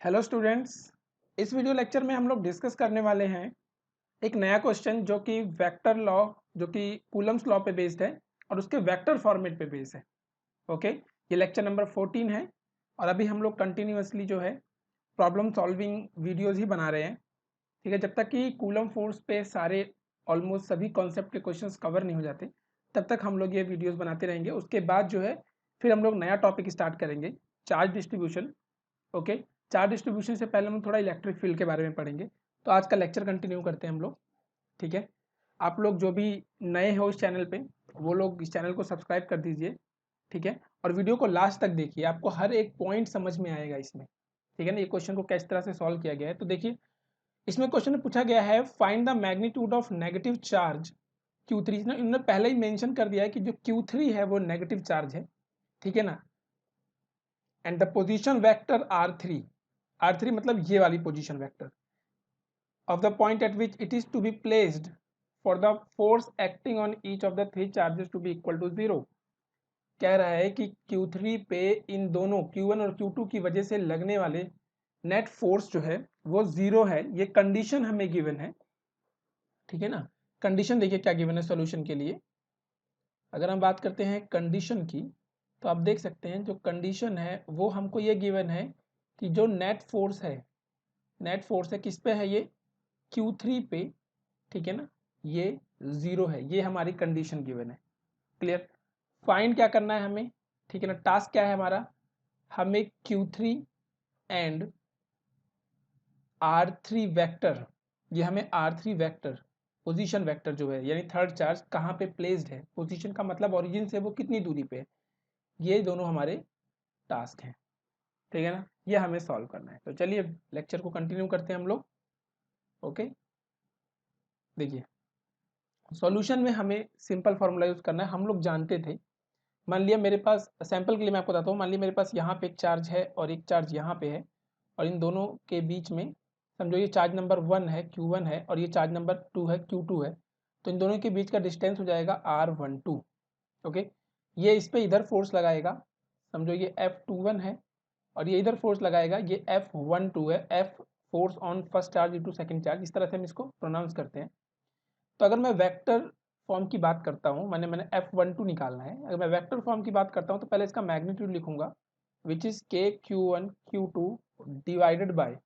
Hello students, इस video lecture में हम लोग डिस्कस करने वाले हैं एक नया क्वेश्चन जो कि वेक्टर लॉ जो कि कूलम्स लॉ पे बेस्ड है और उसके वेक्टर फॉर्मेट पे बेस्ड है। ओके, ये लेक्चर नंबर 14 है और अभी हम लोग कंटिन्यूअसली जो है प्रॉब्लम सॉल्विंग वीडियोस ही बना रहे हैं। ठीक है, जब तक कि कूलम फोर्स पे सारे ऑलमोस्ट सभी कॉन्सेप्ट के क्वेश्चंस कवर नहीं हो जाते तब तक हम लोग ये वीडियोस बनाते रहेंगे। उसके बाद जो है फिर हम लोग नया टॉपिक स्टार्ट करेंगे, charge distribution. Okay, charge distribution से पहले हम थोड़ा इलेक्ट्रिक फील्ड के बारे में पढ़ेंगे। तो आज का लेक्चर कंटिन्यू करते हैं हम लोग। ठीक है, आप लोग जो भी नए हो इस चैनल पे वो लोग इस चैनल को सब्सक्राइब कर दीजिए। ठीक है, और वीडियो को लास्ट तक देखिए, आपको हर एक पॉइंट समझ में आएगा इसमें। ठीक है ना, ये क्वेश्चन को किस तरह से सॉल्व किया गया है। तो देखिए, इसमें क्वेश्चन में पूछा गया है find the magnitude of negative charge Q3। इन्होंने पहले ही मेंशन कर दिया है कि जो Q3 है वो नेगेटिव चार्ज है। ठीक है ना, and the position vector R3 मतलब ये वाली position vector of the point at which it is to be placed for the force acting on each of the three charges to be equal to 0। कह रहा है कि Q3 पे इन दोनों Q1 और Q2 की वजह से लगने वाले नेट फोर्स जो है वो 0 है। ये कंडीशन हमें गिवन है। ठीक है ना, कंडीशन देखिए क्या गिवन है सॉल्यूशन के लिए। अगर हम बात करते हैं कंडीशन की तो आप देख सकते हैं जो कंडीशन है वो हमको ये गिवन है कि जो नेट फोर्स है किस पे है, ये Q3 पे। ठीक है ना, ये 0 है, ये हमारी कंडीशन गिवन है। क्लियर, फाइंड क्या करना है हमें। ठीक है ना, टास्क क्या है हमारा, हमें Q3 एंड R3 वेक्टर, ये हमें R3 वेक्टर पोजीशन वेक्टर जो है यानी थर्ड चार्ज कहाँ पे प्लेस्ड है, पोजीशन का मतलब ओरिजिन से वो कितनी दूरी पे है, ये दोनों हमारे टास्क हैं। ठीक है ना, ये हमें सॉल्व करना है। तो चलिए लेक्चर को कंटिन्यू करते हैं हम लोग। ओके, देखिए सॉल्यूशन में हमें सिंपल फार्मूला यूज करना है। हम लोग जानते थे, मान लिया मेरे पास, सैंपल के लिए मैं आपको बताता हूँ, मान लिया मेरे पास यहाँ पे एक चार्ज है और एक चार्ज यहाँ पे है और इन दोनों के बीच में समझो ये चार्ज नंबर 1 है Q1 है और ये चार्ज नंबर 2 है Q2 है। तो इन दोनों के बीच का डिस्टेंस हो जाएगा R12। ओके, ये इस पे इधर फोर्स लगाएगा, समझो ये F21 है और ये इधर फोर्स लगाएगा, ये F12 है, F force on first charge into second charge, इस तरह से हम इसको प्रोनाउंस करते हैं। तो अगर मैं वेक्टर फॉर्म की बात करता हूँ, मैंने F12 निकालना है, अगर मैं वेक्टर फॉर्म की बात करता हूँ तो पहले इसका मैग्नीट्यूड लिखूंगा which is KQ1 Q2 divided by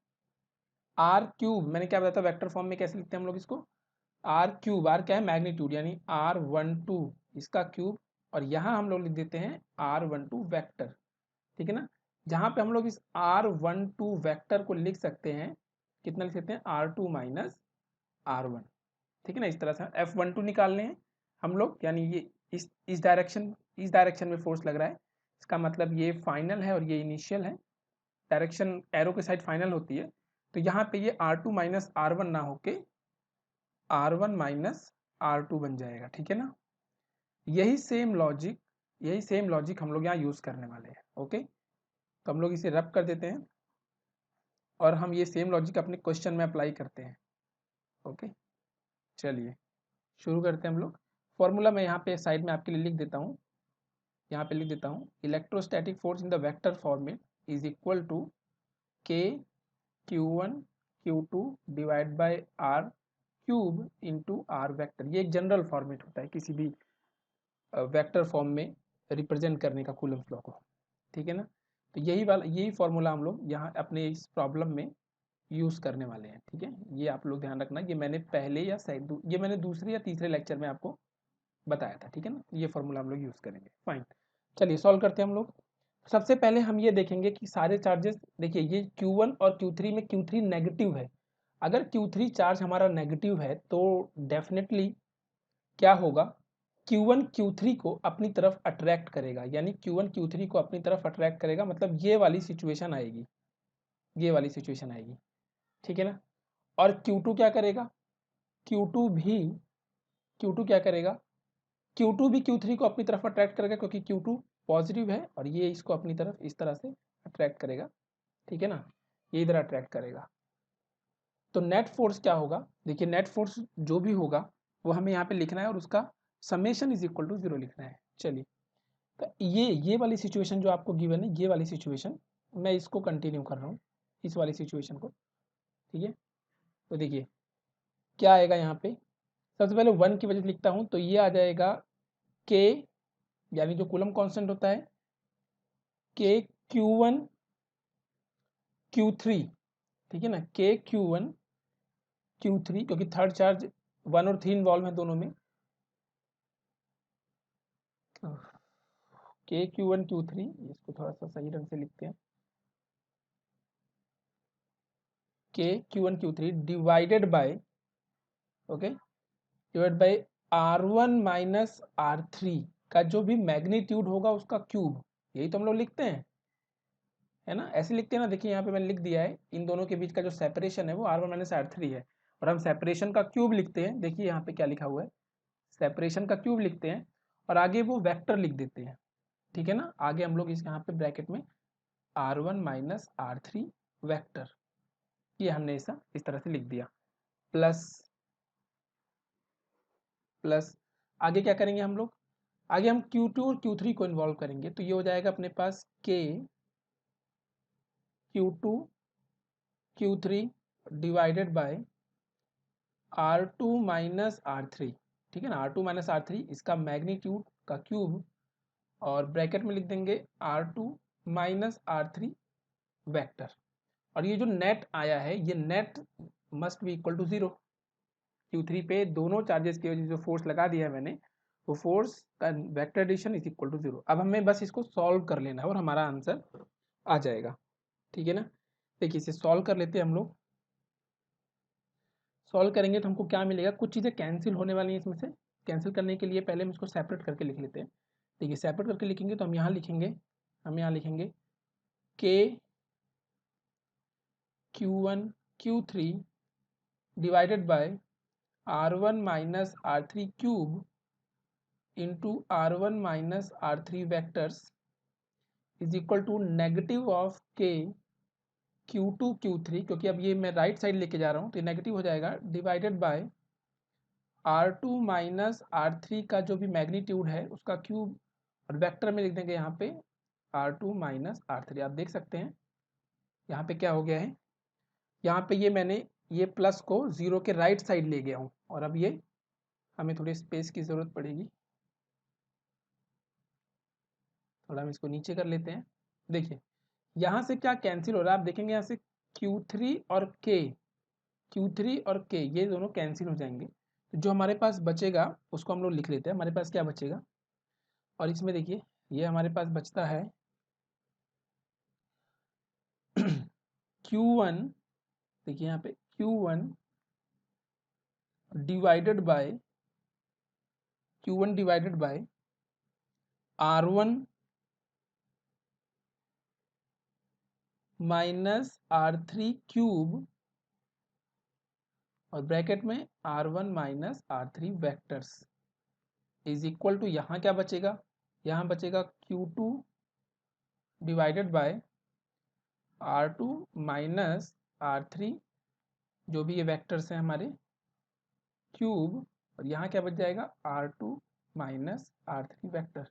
R cube. मैंने क्या बताया था वेक्टर फॉर्म में कैसे लिखते हैं हम लोग इसको, आर क्यूब, आर क्या है मैग्नीट्यूड यानी R12 इसका क्यूब, और यहाँ हम लोग लिख देते हैं R12 वेक्टर। ठीक है ना, जहाँ पे हम लोग इस R12 वेक्टर को लिख सकते हैं, कितना लिख सकते हैं, R2 माइनस R1। ठीक है ना, इस तरह से F12 निकालने हैं हम लोग, यानी ये इस डायरेक्शन में फोर्स लग रहा है, इसका मतलब ये फाइनल है और ये इनिशियल है। डायरेक्शन एरो के साइड फाइनल होती है, तो यहाँ पे ये R2 माइनस R1 ना होके R1 माइनस R2 बन जाएगा। ठीक है ना, यही सेम लॉजिक हम लोग यहाँ यूज करने वाले हैं। ओके, तो हम लोग इसे रब कर देते हैं और हम ये सेम लॉजिक अपने क्वेश्चन में अप्लाई करते हैं। ओके, चलिए शुरू करते हैं हम लोग। फॉर्मूला मैं यहाँ पे साइड में आपके लिए लिख देता हूँ, यहाँ पे लिख देता हूँ, electrostatic force in the vector format is equal to K Q1 Q2 divide by R cube into R vector. ये एक जनरल फॉर्मेट होता है किसी भी वेक्टर फॉर्म में रिप्रेजेंट करने का कूलम्स लॉ को। ठीक है ना, तो यही फॉर्मूला हम लोग यहाँ अपने इस प्रॉब्लम में यूज़ करने वाले हैं। ठीक है, ये आप लोग ध्यान रखना, ये मैंने पहले या शायद ये मैंने दूसरे या तीसरे लेक्चर में आपको बताया था। ठीक है ना, ये फॉर्मूला हम लोग यूज़ करेंगे। फाइन, चलिए सॉल्व करते हैं हम लोग। सबसे पहले हम ये देखेंगे कि सारे चार्जेस, देखिए ये Q1 और Q3 में Q3 नेगेटिव है। अगर Q3 चार्ज हमारा नेगेटिव है तो डेफिनेटली क्या होगा, Q1 Q3 को अपनी तरफ अट्रैक्ट करेगा, यानी Q1 Q3 को अपनी तरफ अट्रैक्ट करेगा, मतलब ये वाली सिचुएशन आएगी, ये वाली सिचुएशन आएगी। ठीक है ना, और Q2 क्या करेगा, Q2 भी Q2 क्या करेगा, Q2 भी Q3 को अपनी तरफ अट्रैक्ट करेगा क्योंकि Q2 पॉजिटिव है और ये इसको अपनी तरफ इस तरह से अट्रैक्ट करेगा। ठीक है ना, ये इधर अट्रैक्ट करेगा। तो नेट फोर्स क्या होगा, देखिए नेट फोर्स जो भी होगा वो हमें यहाँ पे लिखना है और उसका समेशन इज इक्वल टू 0 लिखना है। चलिए, तो ये वाली सिचुएशन जो आपको गिवन है, ये वाली सिचुएशन मैं इसको कंटिन्यू कर रहा हूँ, इस वाली सिचुएशन को, ठीक है। तो देखिए क्या आएगा यहाँ पे, सबसे पहले 1 की वजह से लिखता हूँ, तो ये आ जाएगा k, यानी जो कूलम कांस्टेंट होता है k Q1 Q3, ठीक है ना, k Q1 Q3, क्योंकि थर्ड चार्ज 1 और 3 इन्वॉल्व है दोनों में, k Q1 Q3, इसको थोड़ा सा सही ढंग से लिखते हैं, k Q1 Q3 divided bye, okay, divide by R1 minus R3 का जो भी मैग्नीट्यूड होगा उसका क्यूब, यही तो हम लोग लिखते हैं, है ना, ऐसे लिखते हैं ना। देखिए यहाँ पे मैंने लिख दिया है, इन दोनों के बीच का जो सेपरेशन है वो R1 माइनस R3 है, और हम सेपरेशन का क्यूब लिखते हैं। देखिए यहाँ पे क्या लिखा हुआ है, सेपरेशन का क्यूब लिखते हैं, और आगे वो वेक्टर लिख देते हैं, ठीक है ना। आगे हम लोग इस यहाँ पे ब्रैकेट में R1 माइनस R3 वेक्टर, ये हमने ऐसा इस तरह से लिख दिया, प्लस प्लस आगे क्या करेंगे हम लोग, आगे हम Q2 और Q3 को इन्वॉल्व करेंगे, तो ये हो जाएगा अपने पास k Q2 Q3 divided by R2 minus R3, ठीक है ना, R2 माइनस R3 इसका मैग्नीट्यूड का क्यूब, और ब्रैकेट में लिख देंगे R2 माइनस R3 वेक्टर, और ये जो नेट आया है ये net must be equal to 0, Q3 पे दोनों चार्जेस की वजह से जो फोर्स लगा दिया है मैंने, वो फोर्स का vector addition is equal to 0। अब हमें बस इसको सॉल्व कर लेना है और हमारा आंसर आ जाएगा, ठीक है ना। देखिए इसे सॉल्व कर लेते हैं हम लोग, सॉल्व करेंगे तो हमको क्या मिलेगा, कुछ चीज़ें कैंसिल होने वाली हैं इसमें से, कैंसिल करने के लिए पहले हम इसको सेपरेट करके लिख लेते हैं। देखिए सेपरेट करके लिखेंगे तो हम यहाँ लिखेंगे, k Q1 Q3 divided by R1 minus R3 cube into R1 minus R3 vectors is equal to negative of k Q2 Q3, क्योंकि अब ये मैं राइट साइड लेके जा रहा हूँ तो ये नेगेटिव हो जाएगा, divided by R2 minus R3 का जो भी मैग्नीट्यूड है उसका क्यूब, और वेक्टर में लिख देंगे यहाँ पे R2 माइनस R3। आप देख सकते हैं यहाँ पे क्या हो गया है, यहाँ पे ये मैंने ये प्लस को 0 के राइट साइड ले गया हूँ, और अब ये हमें थोड़ी स्पेस की ज़रूरत पड़ेगी, थोड़ा हम इसको नीचे कर लेते हैं। देखिए यहाँ से क्या कैंसिल हो रहा है, आप देखेंगे यहाँ से Q3 और K ये दोनों कैंसिल हो जाएंगे, तो जो हमारे पास बचेगा उसको हम लोग लिख लेते हैं। हमारे पास क्या बचेगा, और इसमें देखिए ये हमारे पास बचता है Q1, देखिए यहाँ पे Q1 divided by R1 minus R3 cube, और ब्रैकेट में R1 minus R3 vectors is equal to, यहाँ क्या बचेगा, यहाँ बचेगा Q2 divided by R2 minus R3, जो भी ये वेक्टर्स हैं हमारे, क्यूब, और यहाँ क्या बच जाएगा R2 माइनस R3 वेक्टर,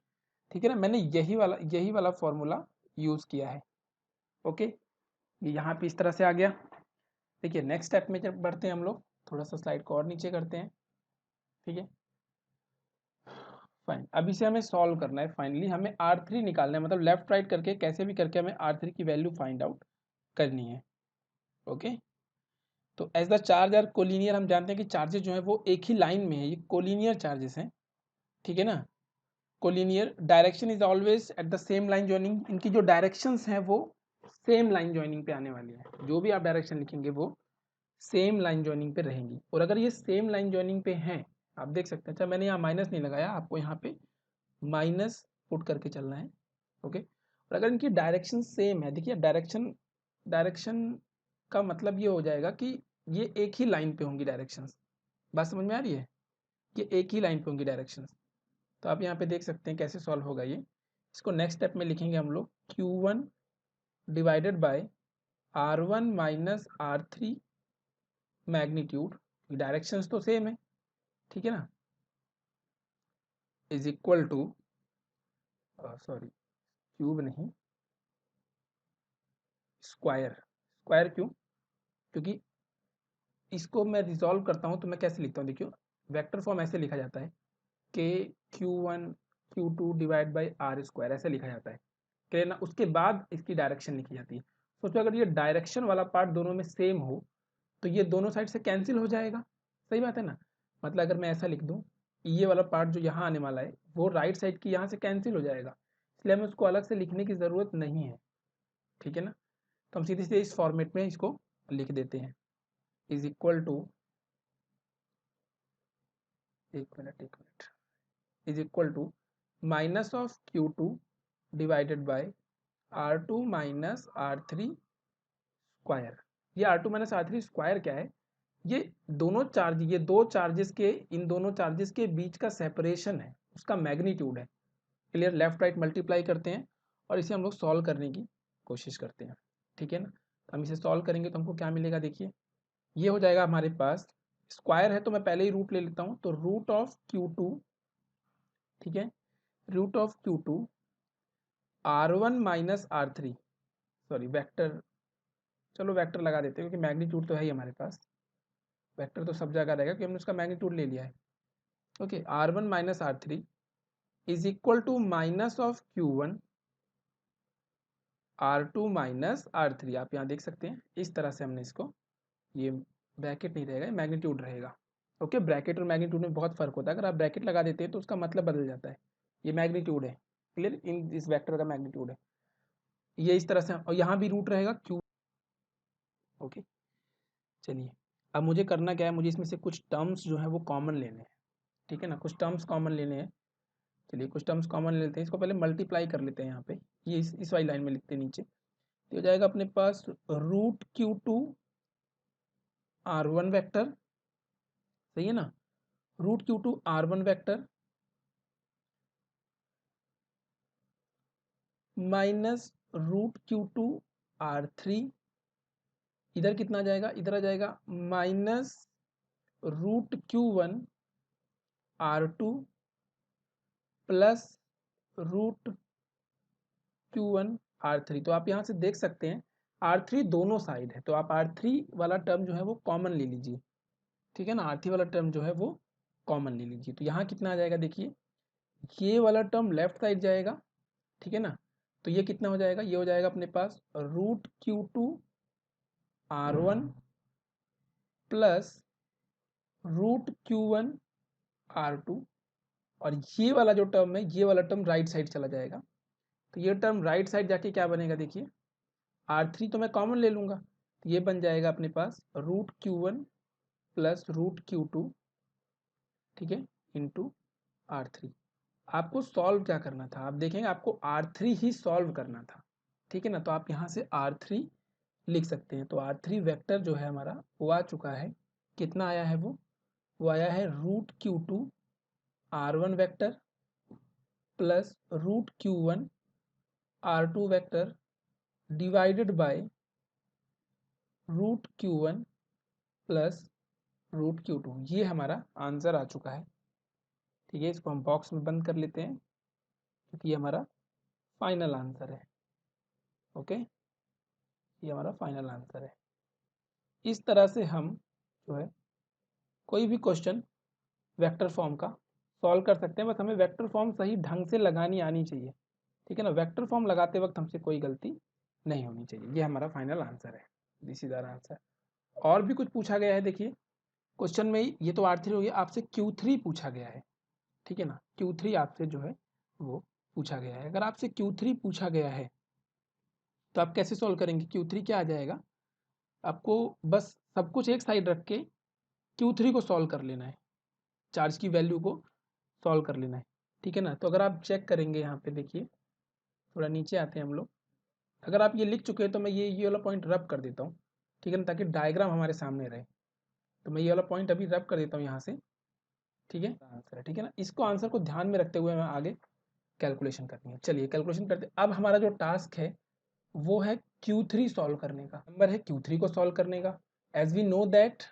ठीक है ना। मैंने यही वाला फॉर्मूला यूज़ किया है, ओके। ये यहाँ पे इस तरह से आ गया। देखिए नेक्स्ट स्टेप में जब बढ़ते हैं हम लोग, थोड़ा सा स्लाइड को और नीचे करते हैं, ठीक है, फाइन। अब इसे हमें सॉल्व करना है, फाइनली हमें R3 निकालना है, मतलब लेफ्ट राइट करके कैसे भी करके हमें R3 की वैल्यू फाइंड आउट करनी है, ओके। तो as the charge are collinear, हम जानते हैं कि चार्जेस जो है वो एक ही लाइन में है, ये कोलिनियर चार्जेस हैं, ठीक है ना। Collinear direction is always at the same line joining, इनकी जो डायरेक्शंस हैं वो सेम लाइन जॉइनिंग पे आने वाली है, जो भी आप डायरेक्शन लिखेंगे वो सेम लाइन जॉइनिंग पे रहेंगी। और अगर ये सेम लाइन जॉइनिंग पे हैं, आप देख सकते हैं, अच्छा मैंने यहाँ माइनस नहीं लगाया, आपको यहाँ पे माइनस पुट करके चलना है, ओके। और अगर इनकी डायरेक्शन सेम है, देखिए डायरेक्शन डायरेक्शन का मतलब ये हो जाएगा कि ये एक ही लाइन पे होंगी डायरेक्शंस, बात समझ में आ रही है, ये एक ही लाइन पे होंगी डायरेक्शंस। तो आप यहाँ पे देख सकते हैं कैसे सॉल्व होगा ये, इसको नेक्स्ट स्टेप में लिखेंगे हम लोग Q1 divided by R1 minus R3 magnitude, directions तो सेम है, ठीक है ना, is equal to, sorry cube नहीं, स्क्वायर स्क्वायर क्यों? क्योंकि इसको मैं रिजॉल्व करता हूँ तो मैं कैसे लिखता हूँ, देखियो वेक्टर फॉर्म ऐसे लिखा जाता है के Q1 Q2 divide by are square, ऐसे लिखा जाता है क्लियर ना। उसके बाद इसकी डायरेक्शन लिखी जाती है। सोचो अगर ये डायरेक्शन वाला पार्ट दोनों में सेम हो तो ये दोनों साइड से कैंसिल हो जाएगा, सही बात है ना। मतलब अगर मैं ऐसा लिख दूँ, ये वाला पार्ट जो यहाँ आने वाला है वो राइट साइड की यहाँ से कैंसिल हो जाएगा, इसलिए हमें उसको अलग से लिखने की ज़रूरत नहीं है, ठीक है ना। तो हम सीधे सीधे इस फॉर्मेट में इसको लिख देते हैं, इज इक्वल टू, एक मिनट, is equal to minus of Q2 divided by R2 minus R3 square. ये R2 माइनस R3 स्क्वायर क्या है? ये दोनों चार्ज, ये दो चार्जेस के, इन दोनों चार्जेस के बीच का सेपरेशन है, उसका मैग्नीट्यूड है। क्लियर, लेफ्ट राइट मल्टीप्लाई करते हैं और इसे हम लोग सॉल्व करने की कोशिश करते हैं, ठीक है ना। तो हम इसे सॉल्व करेंगे तो हमको क्या मिलेगा, देखिए ये हो जाएगा हमारे पास, स्क्वायर है तो मैं पहले ही रूट ले लेता हूँ, तो रूट ऑफ Q2, ठीक है, root of Q2 R1 minus R3, sorry vector, चलो वेक्टर लगा देते हैं क्योंकि मैग्नीट्यूड तो है ही हमारे पास, वेक्टर तो सब जगह रहेगा क्योंकि हमने उसका मैग्नीट्यूड ले लिया है। Okay, R1 minus R3 is equal to minus of Q1 R2 minus R3, आप यहाँ देख सकते हैं इस तरह से हमने इसको, ये ब्रैकेट नहीं रहेगा, मैग्नीट्यूड रहेगा। ओके, ब्रैकेट और मैग्नीट्यूड में बहुत फर्क होता है, अगर आप ब्रैकेट लगा देते हैं तो उसका मतलब बदल जाता है। ये मैग्नीट्यूड है, क्लियर, इन इस वेक्टर का मैग्नीट्यूड है ये, इस तरह से, और यहाँ भी रूट रहेगा Q। ओके, चलिए अब मुझे करना क्या है, मुझे इसमें से कुछ टर्म्स जो है वो कॉमन लेने हैं, ठीक है ना, कुछ टर्म्स कॉमन लेने हैं। चलिए कुछ टर्म्स कॉमन लेते हैं, इसको पहले मल्टीप्लाई कर लेते हैं यहाँ पे, ये इस वाली लाइन में लिखते हैं नीचे, तो हो जाएगा अपने पास रूट Q2 R1 वेक्टर, सही है ना, root Q2 R1 vector minus root Q2 R3, इधर कितना आ जाएगा, इधर आ जाएगा minus root Q1 R2 plus root Q1 R3। तो आप यहाँ से देख सकते हैं R3 दोनों साइड है, तो आप R3 वाला टर्म जो है वो कॉमन ले लीजिए, ठीक है ना, R3 वाला टर्म जो है वो कॉमन ले लीजिए। तो यहाँ कितना आ जाएगा, देखिए ये वाला टर्म लेफ्ट साइड जाएगा, ठीक है ना, तो ये कितना हो जाएगा, ये हो जाएगा अपने पास root Q2 R1 plus root Q1 R2, और ये वाला जो टर्म है, ये वाला टर्म राइट साइड चला जाएगा, तो ये टर्म राइट साइड जाके क्या बनेगा, देखिए R3 तो मैं कॉमन ले लूँगा, तो ये बन जाएगा अपने पास root Q1 plus root Q2, ठीक है, इंटू R3। आपको सॉल्व क्या करना था, आप देखेंगे आपको R3 ही सॉल्व करना था, ठीक है ना, तो आप यहाँ से R3 लिख सकते हैं। तो R3 वेक्टर जो है हमारा वो आ चुका है, कितना आया है वो आया है root Q2 R1 vector plus root Q1 R2 vector divided by root Q1 plus root Q2, ये हमारा आंसर आ चुका है, ठीक है। इसको हम बॉक्स में बंद कर लेते हैं क्योंकि ये हमारा फाइनल आंसर है। ओके, ये हमारा फाइनल आंसर है। इस तरह से हम जो है कोई भी क्वेश्चन वेक्टर फॉर्म का सॉल्व कर सकते हैं, बस हमें वेक्टर फॉर्म सही ढंग से लगानी आनी चाहिए, ठीक है ना, वेक्टर फॉर्म लगाते वक्त हमसे कोई गलती नहीं होनी चाहिए। ये हमारा फाइनल आंसर है, दिस इज आवर आंसर। और भी कुछ पूछा गया है, देखिए क्वेश्चन में ही, ये तो R3 हो गया, आपसे Q3 पूछा गया है, ठीक है ना, Q3 आपसे जो है वो पूछा गया है। अगर आपसे Q3 पूछा गया है तो आप कैसे सॉल्व करेंगे, Q3 क्या आ जाएगा, आपको बस सब कुछ एक साइड रख के Q3 को सॉल्व कर लेना है, चार्ज की वैल्यू को सॉल्व कर लेना है, ठीक है ना। तो अगर आप चेक करेंगे यहाँ पे देखिए, थोड़ा नीचे आते हैं हम लोग, अगर आप ये लिख चुके हैं तो मैं ये वाला पॉइंट रब कर देता हूँ, ठीक है ना, ताकि डायग्राम हमारे सामने रहे। तो मैं ये वाला पॉइंट अभी रब कर देता हूँ यहाँ से, ठीक है, आंसर है, ठीक है ना। इसको आंसर को ध्यान में रखते हुए मैं आगे कैलकुलेशन करनी है। चलिए कैलकुलेशन करते, अब हमारा जो टास्क है वो है Q3 सॉल्व करने का, नंबर है Q3 को सॉल्व करने का। As we know that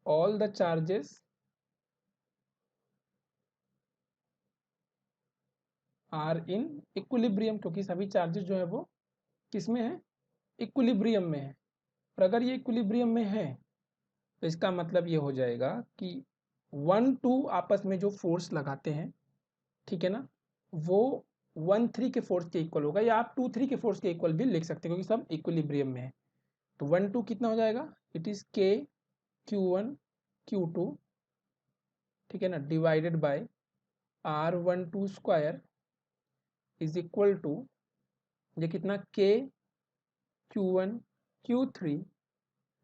all the charges are in equilibrium, क्योंकि सभी चार्जेस जो है वो किस में है, इक्विलिब्रियम में है। और अगर ये इक्विलिब्रियम में है तो इसका मतलब ये हो जाएगा कि 1-2 आपस में जो फोर्स लगाते हैं, ठीक है ना, वो 1-3 के फोर्स के इक्वल होगा, या आप 2-3 के फोर्स के इक्वल भी लिख सकते हैं क्योंकि सब इक्विलिब्रियम में है। तो 1-2 कितना हो जाएगा, इट इज के Q1 Q2, ठीक है ना, divided by R12 square is equal to, ये कितना, के Q1 Q3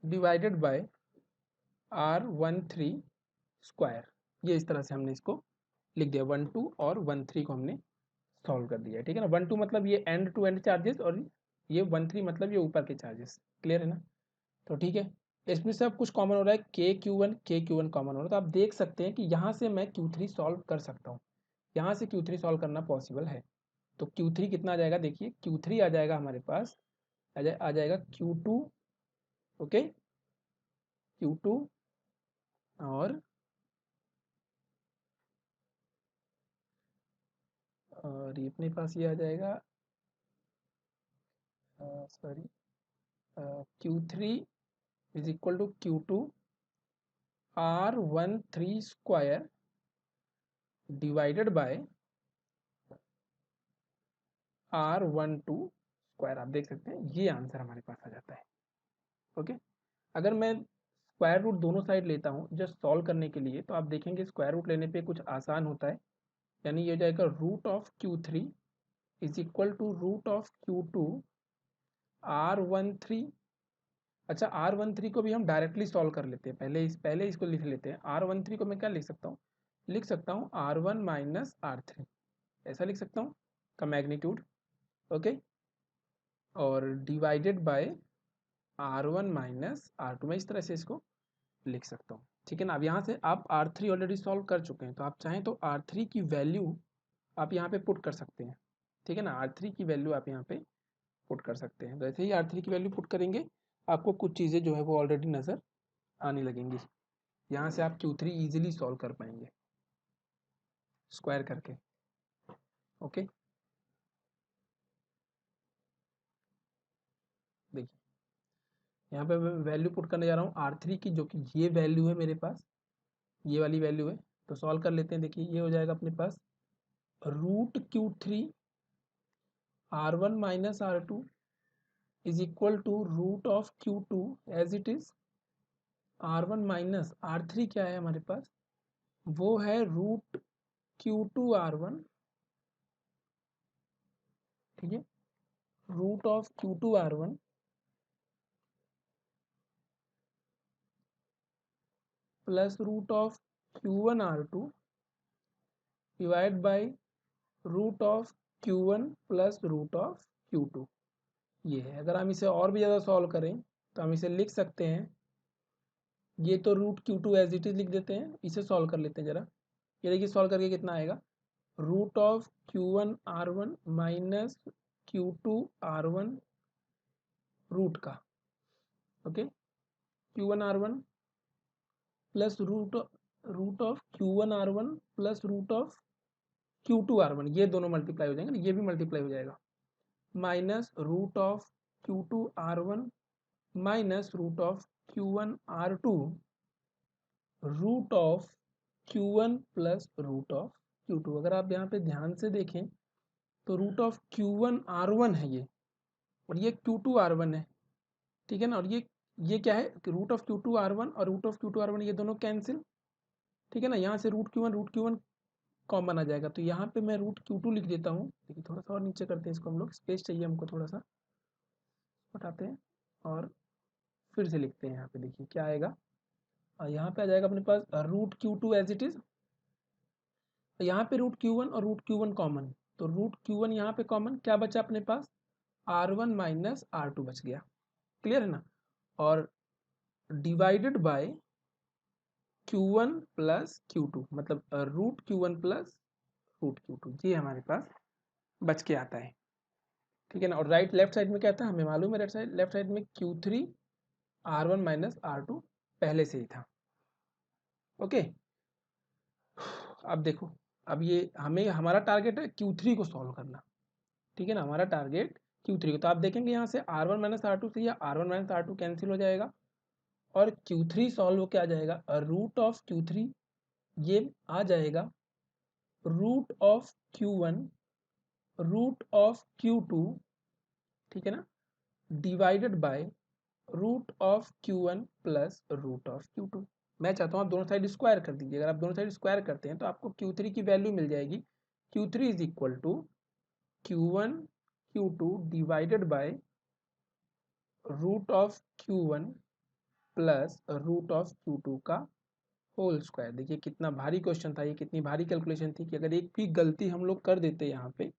divided bye R13 square. ये इस तरह से हमने इसको लिख दिया, 1-2 और 1-3 को हमने सॉल्व कर दिया, ठीक है ना। 1-2 मतलब ये एंड टू एंड चार्जेस, और ये 1-3 मतलब ये ऊपर के चार्जेस। क्लियर है ना। तो ठीक है, इसमें से अब कुछ कॉमन हो रहा है, के क्यू वन कॉमन हो रहा है, तो आप देख सकते हैं कि यहाँ से मैं Q3 सॉल्व कर सकता हूँ, यहाँ से Q3 सॉल्व करना पॉसिबल है। तो Q3 कितना आ जाएगा, देखिए Q3 आ जाएगा हमारे पास, आ जाएगा Q2, ओके, Q2 और ये अपने पास ये आ जाएगा, sorry, Q3 is equal to Q2 R13 square divided by R12 square. आप देख सकते हैं ये आंसर हमारे पास आ जाता है, ओके। अगर मैं स्क्वायर रूट दोनों साइड लेता हूँ जस्ट सॉल्व करने के लिए, तो आप देखेंगे स्क्वायर रूट लेने पे कुछ आसान होता है, यानी ये हो जाएगा √Q3 is equal to √Q2 R13। अच्छा, R13 को भी हम डायरेक्टली सॉल्व कर लेते हैं, पहले इसको लिख लेते हैं। R13 को मैं क्या लिख सकता हूँ, लिख सकता हूँ R1 माइनस R3, ऐसा लिख सकता हूँ का मैग्नीट्यूड, ओके, और divided by R1 minus R2, मैं इस तरह से इसको लिख सकता हूँ, ठीक है ना। अब यहाँ से आप R3 ऑलरेडी सॉल्व कर चुके हैं, तो आप चाहें तो R3 की वैल्यू आप यहाँ पे पुट कर सकते हैं, ठीक है ना। R3 की वैल्यू आप यहाँ पे पुट कर सकते हैं। जैसे ही R3 की वैल्यू पुट करेंगे, आपको कुछ चीज़ें जो है वो ऑलरेडी नज़र आने लगेंगी। यहाँ से आप Q3 इजीली सॉल्व कर पाएंगे स्क्वायर करके, ओके। देखिए यहाँ पे मैं वैल्यू पुट करने जा रहा हूँ R3 की, जो कि ये वैल्यू है मेरे पास, ये वाली वैल्यू है। तो सॉल्व कर लेते हैं। देखिए ये हो जाएगा अपने पास √Q3 R1 minus R2 is equal to √Q2 as it is R1 minus R3 क्या है हमारे पास, वो है √Q2 R1, ठीक है, √Q2 R1 plus √Q1 R2 divide by √Q1 plus √Q2। ये है। अगर हम इसे और भी ज़्यादा सॉल्व करें तो हम इसे लिख सकते हैं, ये तो √Q2 एज इट इज लिख देते हैं, इसे सॉल्व कर लेते हैं ज़रा। ये देखिए सॉल्व करके कितना आएगा, √Q1 R1 minus Q2 R1 root का, okay, Q1 R1 plus √Q1 R1 plus √Q2 R1, ये दोनों मल्टीप्लाई हो जाएंगे, ये भी मल्टीप्लाई हो जाएगा, minus √Q2 R1 minus √Q1 R2 √Q1 plus √Q2। अगर आप यहाँ पे ध्यान से देखें तो √Q1 R1 है ये, और ये Q2 R1 है, ठीक है ना। और ये क्या है, √Q2 R1 और √Q2 R1 ये दोनों कैंसिल, ठीक है ना। यहाँ से √Q1 कॉमन आ जाएगा, तो यहाँ पे मैं √Q2 लिख देता हूँ। देखिए थोड़ा सा और नीचे करते हैं इसको, हम लोग स्पेस चाहिए हमको, थोड़ा सा हटाते हैं और फिर से लिखते हैं। यहाँ पे देखिए क्या आएगा, यहाँ पे आ जाएगा अपने पास √Q2 एज इट इज, यहाँ पे √Q1 और √Q1 कॉमन, तो √Q1 यहाँ पे कॉमन, क्या बचा अपने पास, R1 माइनस R2 बच गया। क्लियर है ना। और divided by Q1 plus Q2, मतलब √Q1 प्लस √Q2, ये हमारे पास बच के आता है, ठीक है ना। और लेफ्ट साइड में क्या था हमें मालूम है, लेफ्ट साइड में Q3 R1 माइनस R2 पहले से ही था, ओके। अब देखो अब ये हमें हमारा टारगेट है Q3 को सॉल्व करना, ठीक है ना, हमारा टारगेट Q3 को। तो आप देखेंगे यहाँ से R1 माइनस R2 से या R1 माइनस R2 कैंसिल हो जाएगा और Q3 सॉल्व हो के आ जाएगा रूट ऑफ Q3, ये आ जाएगा root of Q1 root of Q2, ठीक है ना, divided by root of Q1 plus root of Q2। मैं चाहता हूँ आप दोनों साइड स्क्वायर कर दीजिए। अगर आप दोनों साइड स्क्वायर करते हैं तो आपको Q3 की वैल्यू मिल जाएगी। Q3 is equal to Q1 Q2 divided by root of Q1 plus root of Q2 का होल स्क्वायर। देखिए कितना भारी क्वेश्चन था ये, कितनी भारी कैलकुलेशन थी कि अगर एक भी गलती हम लोग कर देते यहाँ पे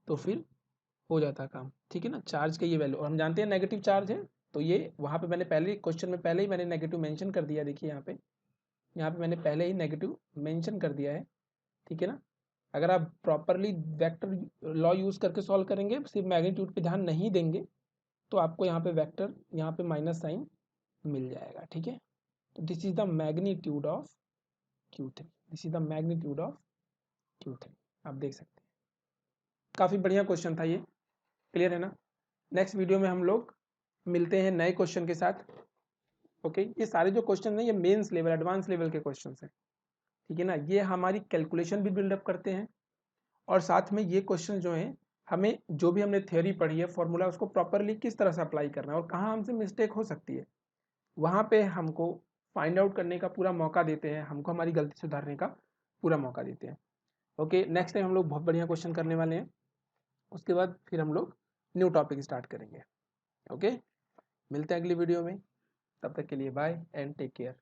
तो फिर हो जाता काम, ठीक है ना। चार्ज का ये वैल्यू, और हम जानते हैं नेगेटिव चार्ज है, तो ये वहाँ पे मैंने पहले क्वेश्चन में पहले ही मैंने नेगेटिव मेंशन कर दिया। देखिए यहाँ पे मैंने पहले ही नेगेटिव मेंशन कर दिया है, ठीक है ना। अगर आप प्रॉपरली वेक्टर लॉ यूज़ करके सॉल्व करेंगे, सिर्फ मैग्नीट्यूड पे ध्यान नहीं देंगे, तो आपको यहाँ पे वेक्टर, यहाँ पे माइनस साइन मिल जाएगा, ठीक है। तो this is the magnitude of Q3, this is the magnitude of Q3। आप देख सकते हैं काफ़ी बढ़िया क्वेश्चन था ये, क्लियर है ना। नेक्स्ट वीडियो में हम लोग मिलते हैं नए क्वेश्चन के साथ। ओके, ये सारे जो क्वेश्चन हैं ये मेंस लेवल, एडवांस लेवल के क्वेश्चन हैं, ठीक है ना। ये हमारी कैलकुलेशन भी बिल्डअप करते हैं और साथ में ये क्वेश्चन जो हैं हमें जो भी हमने थ्योरी पढ़ी है, फॉर्मूला, उसको प्रॉपरली किस तरह से अप्लाई करना है और कहाँ हमसे मिस्टेक हो सकती है, वहाँ पे हमको फाइंड आउट करने का पूरा मौका देते हैं, हमको हमारी गलती सुधारने का पूरा मौका देते हैं। ओके, नेक्स्ट टाइम हम लोग बहुत बढ़िया क्वेश्चन करने वाले हैं, उसके बाद फिर हम लोग न्यू टॉपिक स्टार्ट करेंगे। ओके, मिलते हैं अगली वीडियो में, तब तक के लिए बाय एंड टेक केयर।